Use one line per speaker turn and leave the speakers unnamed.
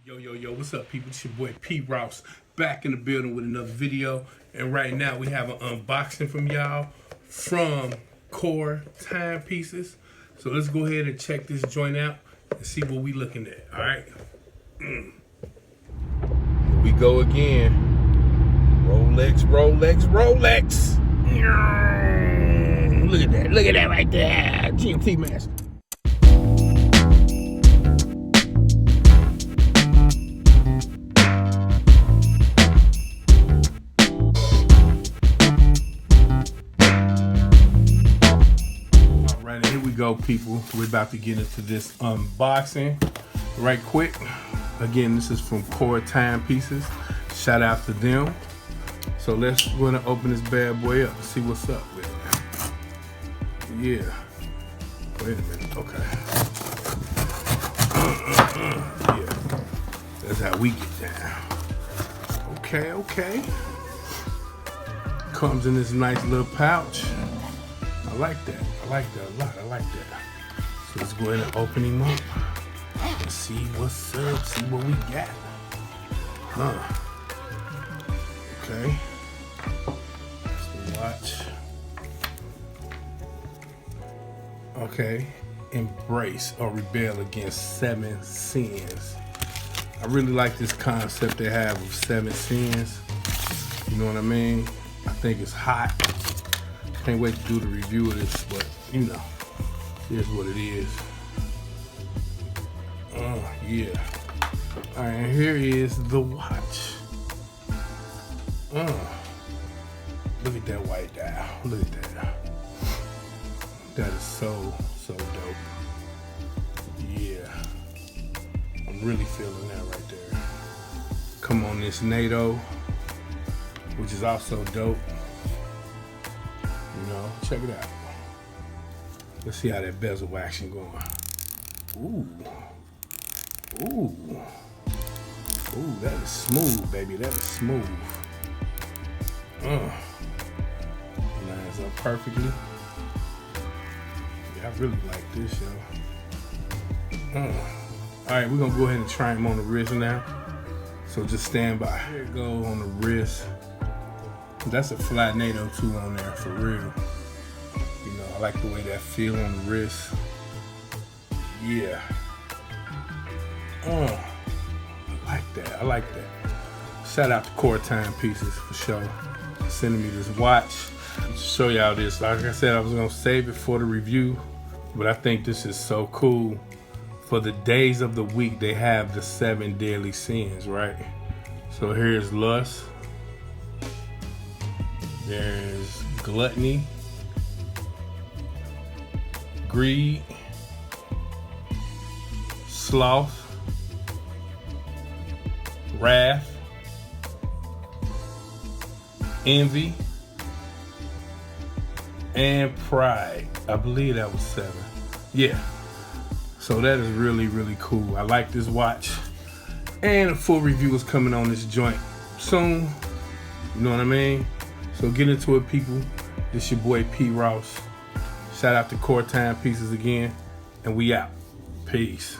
Yo, what's up, people? It's your boy P. Rouse back in the building with another video. And right now we have an unboxing from y'all from Core Timepieces. So let's go ahead and check this joint out and see what we looking at, all right? Here we go again. Rolex. Look at that right there. GMT mask. Alright, here we go, people. We're about to get into this unboxing right quick. Again, this is from Core Timepieces. Shout out to them. So let's go and open this bad boy up and see what's up with it. Yeah. Wait a minute. Okay. Yeah. That's how we get down. Okay. Comes in this nice little pouch. I like that a lot. I like that. So let's go ahead and open him up and see what's up, see what we got. Okay. So watch. Okay. Embrace or rebel against 7 sins. I really like this concept they have of 7 sins. You know what I mean? I think it's hot. Can't wait to do the review of this, but you know, here's what it is. Yeah. All right, and here is the watch. Look at that white dial. Look at that. That is so dope. Yeah. I'm really feeling that right there. Come on, this NATO, which is also dope. You know, check it out. Let's see how that bezel action going. Ooh, that is smooth, baby. That is smooth. Lines up perfectly. Yeah, I really like this, yo. All right, we're gonna go ahead and try him on the wrist now. So just stand by. Here it goes on the wrist. That's a flat NATO too on there, for real. You know, I like the way that feel on the wrist. Yeah. I like that. Shout out to Core Timepieces for sure. Sending me this watch. To show y'all this. Like I said, I was gonna save it for the review, but I think this is so cool. For the days of the week, they have the 7 deadly sins, right? So here's lust. There's gluttony, greed, sloth, wrath, envy, and pride. I believe that was 7. Yeah. So that is really cool. I like this watch. And a full review is coming on this joint soon. You know what I mean? So get into it, people. This your boy P. Rouse. Shout out to Core Timepieces again. And we out. Peace.